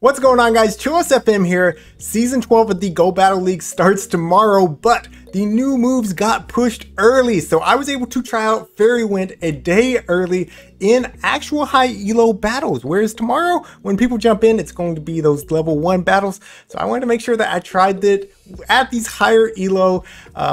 What's going on, guys? ChillisFM here. Season 12 of the Go Battle League starts tomorrow, but the new moves got pushed early, so I was able to try out Fairy Wind a day early in actual high elo battles, whereas tomorrow when people jump in, it's going to be those level 1 battles. So I wanted to make sure that I tried it at these higher elo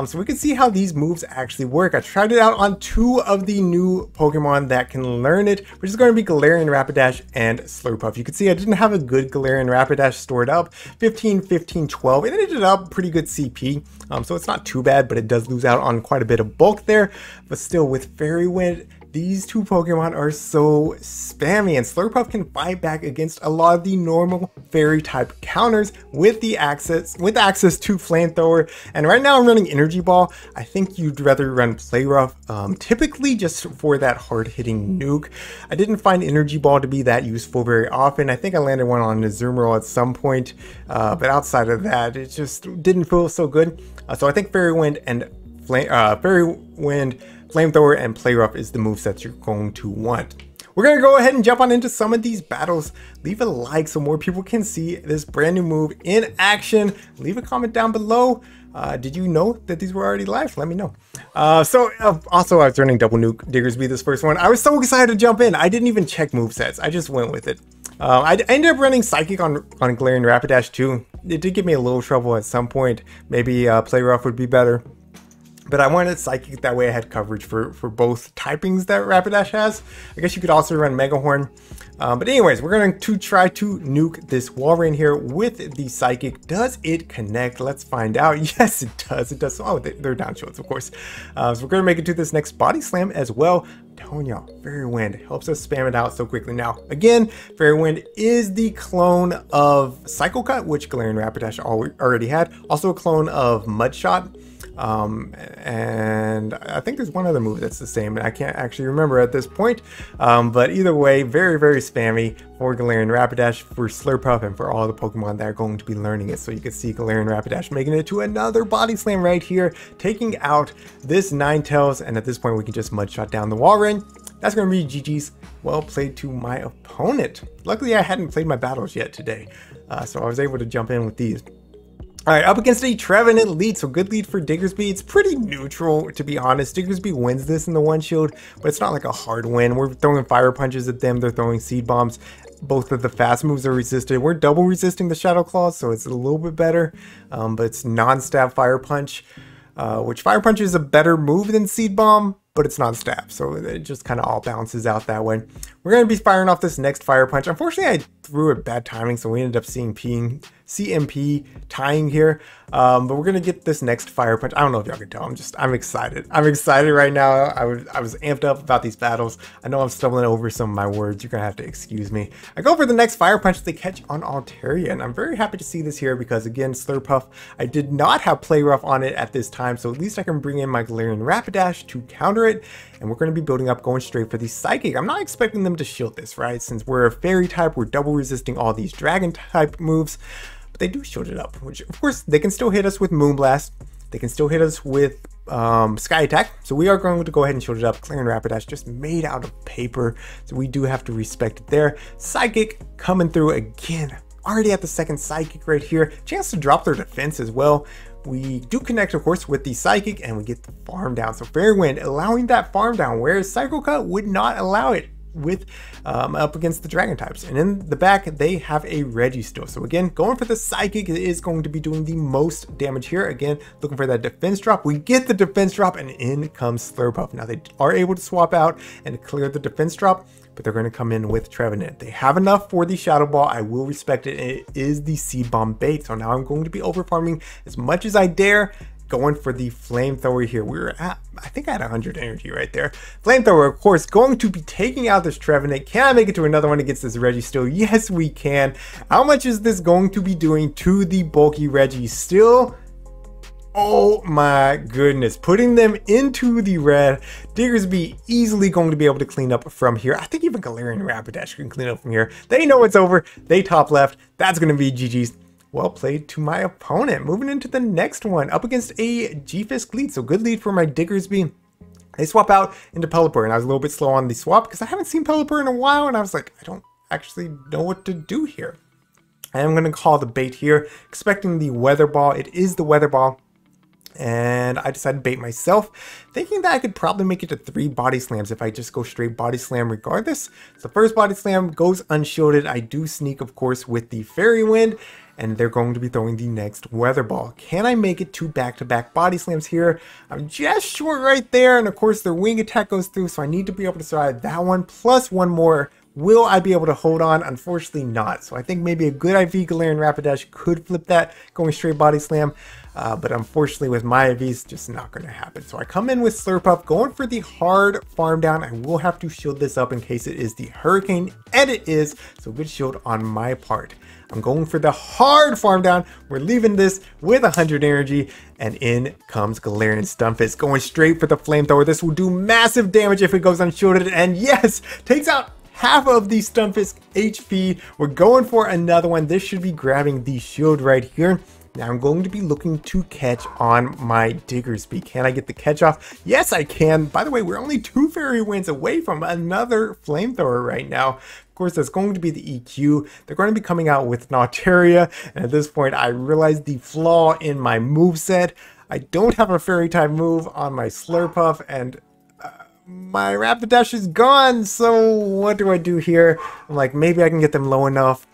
so we can see how these moves actually work. I tried it out on 2 of the new Pokemon that can learn it, which is going to be Galarian Rapidash and Slurpuff. You can see I didn't have a good Galarian Rapidash stored up. 15, 15, 12. It ended up pretty good CP, so it's not too bad, but it does lose out on quite a bit of bulk there. But still, with Fairy Wind, these 2 Pokemon are so spammy, and Slurpuff can fight back against a lot of the normal fairy type counters with access to Flamethrower. And right now I'm running Energy Ball. I think you'd rather run Play Rough, typically just for that hard hitting nuke. I didn't find Energy Ball to be that useful very often. I think I landed one on Azumarill at some point, but outside of that, it just didn't feel so good. So I think Fairy Wind, Flamethrower, and Play Rough is the moveset you're going to want. We're going to go ahead and jump on into some of these battles. Leave a like so more people can see this brand new move in action. Leave a comment down below. Did you know that these were already live? Let me know. Also, I was running Double Nuke Diggersby this first one. I was so excited to jump in. I didn't even check movesets. I just went with it. I ended up running Psychic on Galarian Rapidash too. It did give me a little trouble at some point. Maybe Play Rough would be better. But I wanted Psychic, that way I had coverage for both typings that Rapidash has. I guess you could also run Mega Horn. But anyways, we're going to try to nuke this Walrein here with the Psychic. Does it connect? Let's find out. Yes, it does. It does. Oh, they're down shields, of course. So we're going to make it to this next Body Slam as well. I'm telling y'all, Fairy Wind helps us spam it out so quickly. Now, again, Fairy Wind is the clone of Cycle Cut, which Galarian Rapidash already had. Also a clone of Mud Shot. And I think there's one other move that's the same, and I can't actually remember at this point. But either way, very, very spammy for Galarian Rapidash, for Slurpuff, and for all the Pokemon that are going to be learning it. So you can see Galarian Rapidash making it to another Body Slam right here, taking out this Ninetales, and at this point we can just Mud Shot down the Walrein. That's going to be GG's. Well played to my opponent. Luckily I hadn't played my battles yet today, so I was able to jump in with these. Alright, up against a Trevenant lead, so good lead for Diggersby. It's pretty neutral, to be honest. Diggersby wins this in the one shield, but it's not like a hard win. We're throwing Fire Punches at them, they're throwing Seed Bombs. Both of the fast moves are resisted. We're double resisting the Shadow Claws, so it's a little bit better, but it's non-stab Fire Punch, which Fire Punch is a better move than Seed Bomb, but it's not stab, so it just kind of all balances out that way. We're going to be firing off this next Fire Punch. Unfortunately, I threw it bad timing, so we ended up seeing CMP tying here. But we're going to get this next Fire Punch. I don't know if y'all can tell. I'm excited. I'm excited right now. I was amped up about these battles. I know I'm stumbling over some of my words. You're going to have to excuse me. I go for the next Fire Punch they catch on Altaria, and I'm very happy to see this here because, again, Slurpuff, I did not have Play Rough on it at this time, so at least I can bring in my Galarian Rapidash to counter it, and we're going to be building up, going straight for the Psychic. I'm not expecting them to shield this, right? Since we're a Fairy type, we're double resisting all these Dragon type moves. But they do shield it up, which of course they can still hit us with Moonblast. They can still hit us with Sky Attack. So we are going to go ahead and shield it up. Galarian Rapidash just made out of paper, so we do have to respect it there. Psychic coming through again. Already at the second Psychic right here. Chance to drop their defense as well. We do connect, of course, with the Psychic, and we get the farm down. So Fairy Wind allowing that farm down, whereas Cycle Cut would not allow it with up against the Dragon types. And in the back they have a Registeel, so again going for the Psychic is going to be doing the most damage here. Again, looking for that defense drop. We get the defense drop, and in comes Slurpuff. Now they are able to swap out and clear the defense drop, but they're going to come in with Trevenant. They have enough for the Shadow Ball. I will respect it. It is the Seed Bomb bait, so now I'm going to be over farming as much as I dare, going for the Flamethrower here. We're at, I think I had 100 energy right there. Flamethrower, of course, going to be taking out this Trevenant. Can I make it to another one against this Registeel? Yes, we can. How much is this going to be doing to the bulky Registeel? Oh my goodness, putting them into the red. Diggersby easily going to be able to clean up from here. I think even Galarian Rapidash can clean up from here. They know it's over. They top left. That's going to be GG's. Well played to my opponent. Moving into the next one, up against a G-Fisk lead. So good lead for my Diggersby. They swap out into Pelipper, and I was a little bit slow on the swap because I haven't seen Pelipper in a while, and I was like, I don't actually know what to do here. I am going to call the bait here, expecting the weather ball. It is the weather ball. And I decided to bait myself, thinking that I could probably make it to 3 body slams if I just go straight body slam regardless. So first body slam goes unshielded. I do sneak, of course, with the fairy wind, and they're going to be throwing the next weather ball. Can I make it 2 back-to-back body slams here? I'm just short right there, and of course their wing attack goes through, so I need to be able to survive that one plus one more. Will I be able to hold on? Unfortunately not. So I think maybe a good IV Galarian Rapidash could flip that, going straight body slam. But unfortunately with my IVs, just not going to happen. So I come in with Slurpuff, going for the hard farm down. I will have to shield this up in case it is the Hurricane, and it is. So good shield on my part. I'm going for the hard farm down. We're leaving this with 100 energy, and in comes Galarian Stunfisk, going straight for the flamethrower. This will do massive damage if it goes unshielded, and yes, takes out half of the Stunfisk HP. We're going for another one. This should be grabbing the shield right here. Now I'm going to be looking to catch on my Diggersby. Can I get the catch off? Yes, I can. By the way, we're only 2 fairy winds away from another flamethrower right now. Of course, that's going to be the EQ. They're going to be coming out with Nauteria. And at this point, I realized the flaw in my moveset. I don't have a fairy type move on my Slurpuff, and my Rapidash is gone. So what do I do here? I'm like, maybe I can get them low enough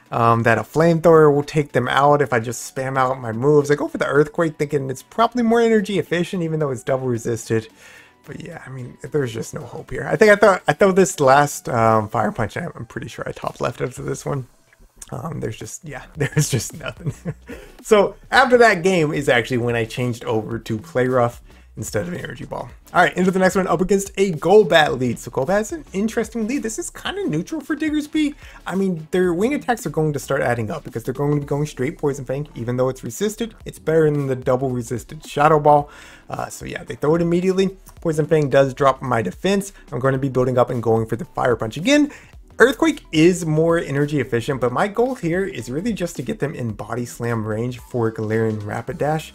that a flamethrower will take them out if I just spam out my moves. I go for the Earthquake thinking it's probably more energy efficient even though it's double resisted. But yeah, I mean, there's just no hope here. I thought this last Fire Punch, I'm pretty sure I top left after this one. There's just nothing. So after that game is actually when I changed over to Play Rough instead of an Energy Ball. All right, into the next one, up against a Golbat lead. So Golbat is an interesting lead. This is kind of neutral for Diggersby. I mean, their wing attacks are going to start adding up because they're going to be going straight Poison Fang. Even though it's resisted, it's better than the double resisted Shadow Ball. So yeah, they throw it immediately. Poison Fang does drop my defense. I'm going to be building up and going for the Fire Punch again. Earthquake is more energy efficient, but my goal here is really just to get them in body slam range for Galarian Rapidash.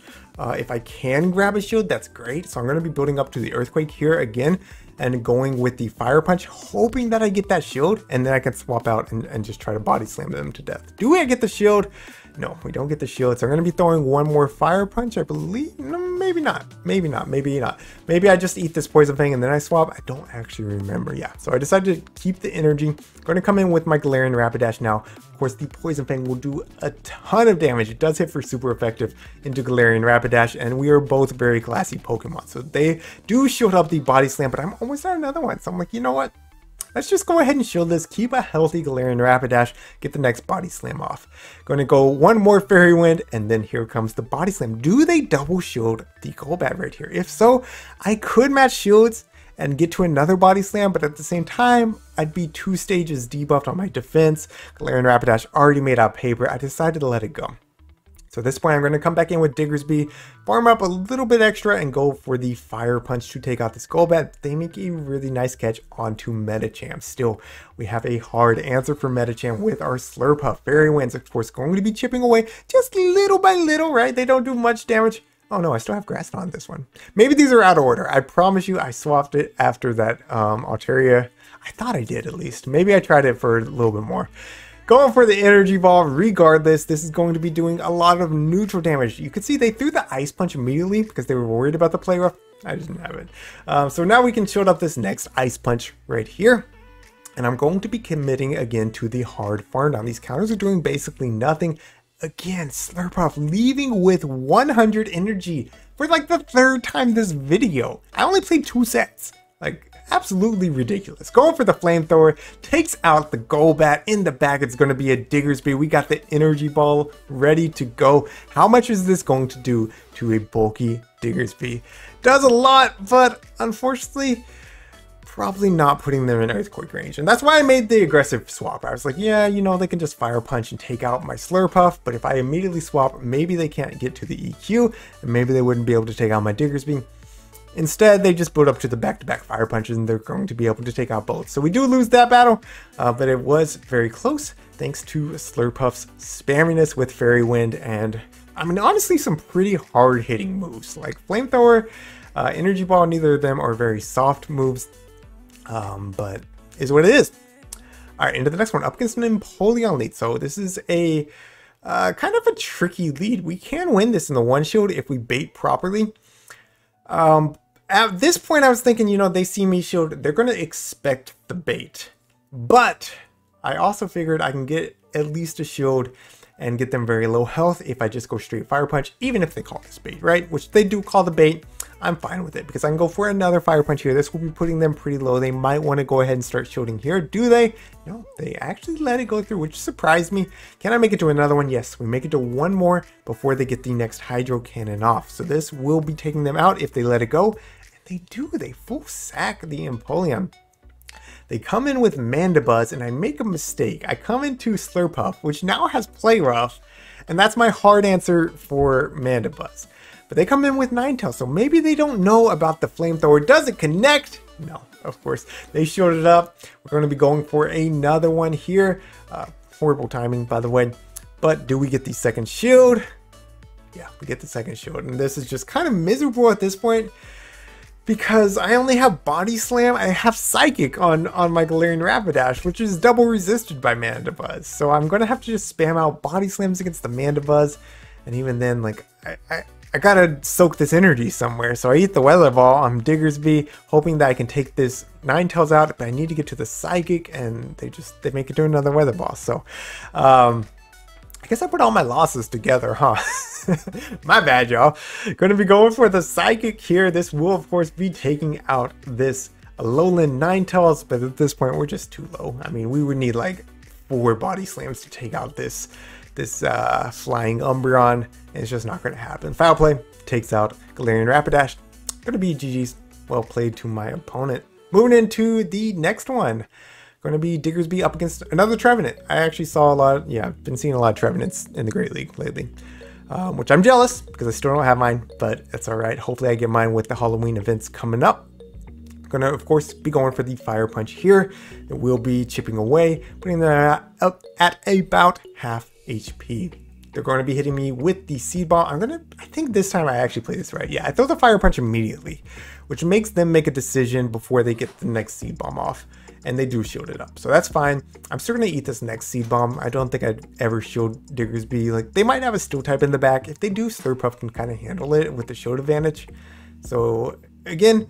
If I can grab a shield, that's great. So I'm going to be building up to the Earthquake here again and going with the Fire Punch, hoping that I get that shield, and then I can swap out and just try to body slam them to death. Do I get the shield? No, we don't get the shield. So I'm going to be throwing one more Fire Punch, I believe. No, maybe not. Maybe not. Maybe not. Maybe I just eat this Poison Fang and then I swap. I don't actually remember. Yeah, so I decided to keep the energy. I'm going to come in with my Galarian Rapidash now. Of course, the Poison Fang will do a ton of damage. It does hit for super effective into Galarian Rapidash, and we are both very classy Pokemon. So they do shield up the Body Slam, but I'm almost at another one. So I'm like, you know what? Let's just go ahead and shield this, keep a healthy Galarian Rapidash, get the next Body Slam off. Going to go one more Fairy Wind, and then here comes the Body Slam. Do they double shield the Golbat right here? If so, I could match shields and get to another Body Slam, but at the same time, I'd be 2 stages debuffed on my defense. Galarian Rapidash already made out paper. I decided to let it go. So at this point, I'm going to come back in with Diggersby, farm up a little bit extra, and go for the Fire Punch to take out this Golbat. They make a really nice catch onto Medicham. Still, we have a hard answer for Medicham with our Slurpuff. Fairy Winds, of course, going to be chipping away just little by little, right? They don't do much damage. Oh no, I still have Grass on this one. Maybe these are out of order. I promise you I swapped it after that Altaria. I thought I did at least. Maybe I tried it for a little bit more. Going for the Energy Ball regardless. This is going to be doing a lot of neutral damage. You can see they threw the Ice Punch immediately because they were worried about the Play Rough. I didn't have it. So now we can shield up this next Ice Punch right here. And I'm going to be committing again to the hard farm down. These counters are doing basically nothing. Again, Slurpuff leaving with 100 energy for like the 3rd time this video. I only played 2 sets. Like, absolutely ridiculous. Going for the Flamethrower, takes out the Golbat. In the back, it's going to be a Diggersby. We got the Energy Ball ready to go. How much is this going to do to a bulky Diggersby? Does a lot, but unfortunately, probably not putting them in Earthquake range. And that's why I made the aggressive swap. I was like, yeah, you know, they can just Fire Punch and take out my Slurpuff, but if I immediately swap, maybe they can't get to the EQ, and maybe they wouldn't be able to take out my Diggersby. Instead, they just build up to the back-to-back Fire Punches, and they're going to be able to take out both. So we do lose that battle, but it was very close thanks to Slurpuff's spamminess with Fairy Wind, and I mean, honestly, some pretty hard-hitting moves. Like Flamethrower, Energy Ball, neither of them are very soft moves, but is what it is. All right, into the next one, up against an Empoleon lead. So this is a kind of a tricky lead. We can win this in the one shield if we bait properly. At this point, I was thinking, you know, they see me shield, they're going to expect the bait. But I also figured I can get at least a shield and get them very low health if I just go straight Fire Punch, even if they call this bait, right? Which they do call the bait. I'm fine with it because I can go for another Fire Punch here. This will be putting them pretty low. They might want to go ahead and start shielding here. Do they? No, they actually let it go through, which surprised me. Can I make it to another one? Yes, we make it to one more before they get the next Hydro Cannon off. So this will be taking them out if they let it go. And they do. They full sack the Empoleon. They come in with Mandibuzz, and I make a mistake. I come into Slurpuff, which now has Play Rough, and that's my hard answer for Mandibuzz. But they come in with Ninetales, so maybe they don't know about the Flamethrower. Does it connect? No, of course. They showed it up. We're going to be going for another one here. Horrible timing, by the way. But do we get the second shield? Yeah, we get the second shield, and this is just kind of miserable at this point, because I only have Body Slam. I have Psychic on my Galarian Rapidash, which is double resisted by Mandibuzz. So I'm going to have to just spam out Body Slams against the Mandibuzz. And even then, like, I gotta soak this energy somewhere. So I eat the Weather Ball on Diggersby, hoping that I can take this Ninetales out. But I need to get to the Psychic, and they make it to another Weather Ball. So I guess I put all my losses together, huh? My bad, y'all. Gonna be going for the Psychic here. This will, of course, be taking out this Alolan Ninetales, but at this point, we're just too low. I mean, we would need like 4 Body Slams to take out this Flying Umbreon, and it's just not gonna happen. Foul Play takes out Galarian Rapidash. Gonna be GG's. Well played to my opponent. Moving into the next one. Going to be Diggersby up against another Trevenant. I actually saw a lot, I've been seeing a lot of Trevenants in the Great League lately. Which I'm jealous because I still don't have mine, but it's alright. Hopefully I get mine with the Halloween events coming up. Going to, of course, be going for the Fire Punch here. It will be chipping away, putting them up at about half HP. They're going to be hitting me with the Seed Ball. I think this time I actually play this right. Yeah, I throw the Fire Punch immediately, which makes them make a decision before they get the next Seed Bomb off. And they do shield it up, so that's fine. I'm still gonna eat this next Seed Bomb. I don't think I'd ever shield Diggersby. Like, they might have a Steel type in the back. If they do, Slurpuff can kind of handle it with the shield advantage. So again,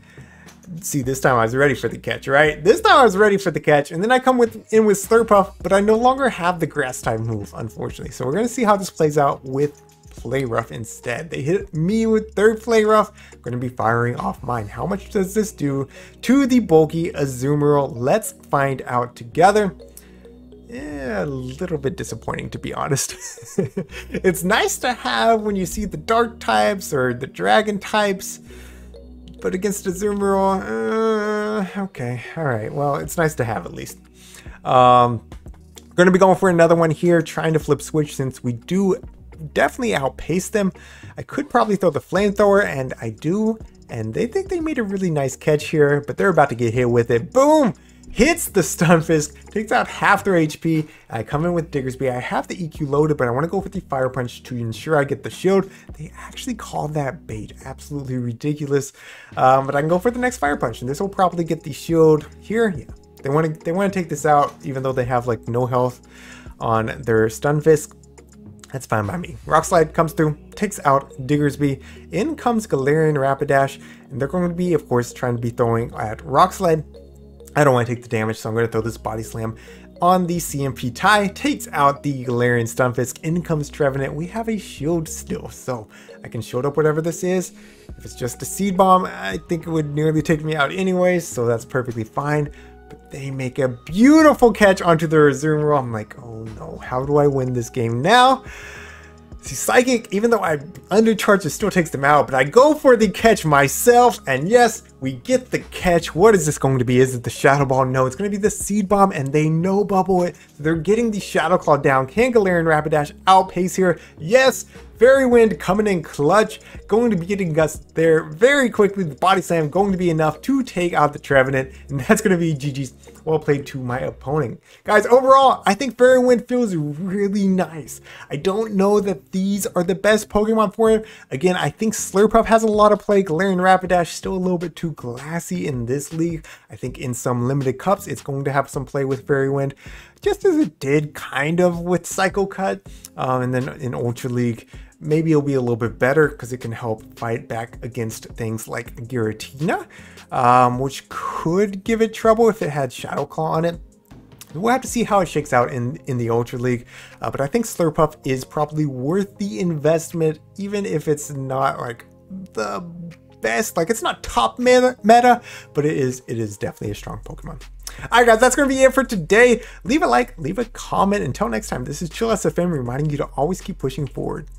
see, this time I was ready for the catch, right? This time I was ready for the catch, and then I come in with Slurpuff, but I no longer have the Grass type move, unfortunately. So we're gonna see how this plays out with Play Rough instead. They hit me with third Play Rough. I'm going to be firing off mine. How much does this do to the bulky Azumarill? Let's find out together. Yeah, a little bit disappointing, to be honest. It's nice to have when you see the dark types or the dragon types, but against Azumarill, okay, all right. Well, it's nice to have at least. Going to be going for another one here, trying to flip switch since we do definitely outpace them. I could probably throw the Flamethrower, and I do, and they think they made a really nice catch here, but they're about to get hit with it. Boom! Hits the Stunfisk, takes out half their HP. I come in with Diggersby. I have the EQ loaded, but I want to go for the Fire Punch to ensure I get the shield. They actually call that bait. Absolutely ridiculous. But I can go for the next Fire Punch, and this will probably get the shield here. Yeah, they want to take this out, even though they have like no health on their Stunfisk. That's fine by me. Rock Slide comes through, takes out Diggersby. In comes Galarian Rapidash, and they're going to be, of course, trying to be throwing at Rock Slide. I don't want to take the damage, so I'm going to throw this Body Slam on the CMP tie. Takes out the Galarian Stunfisk. In comes Trevenant. We have a shield still, so I can shield up whatever this is. If it's just a Seed Bomb, I think it would nearly take me out anyways, so that's perfectly fine. But they make a beautiful catch onto their Azumarill. I'm like, oh no, how do I win this game now? See, Psychic, even though I undercharge, it still takes them out, but I go for the catch myself, and yes, we get the catch. What is this going to be? Is it the Shadow Ball? No, it's going to be the Seed Bomb, and they no bubble it. So they're getting the Shadow Claw down. Can Galarian Rapidash outpace here? Yes! Fairy Wind coming in clutch, going to be getting us there very quickly. The Body Slam going to be enough to take out the Trevenant, and that's going to be GG's. Well played to my opponent. Guys, overall, I think Fairy Wind feels really nice. I don't know that these are the best Pokemon for him. Again, I think Slurpuff has a lot of play. Galarian Rapidash still a little bit too too glassy in this league. I think in some limited cups, it's going to have some play with Fairy Wind, just as it did kind of with Psycho Cut. And then in Ultra League, maybe it'll be a little bit better because it can help fight back against things like Giratina, which could give it trouble if it had Shadow Claw on it. We'll have to see how it shakes out in the Ultra League, but I think Slurpuff is probably worth the investment, even if it's not like the best, like it's not top meta, but it is definitely a strong Pokemon. Alright guys, that's going to be it for today. Leave a like, leave a comment. Until next time, this is ChillisFM reminding you to always keep pushing forward.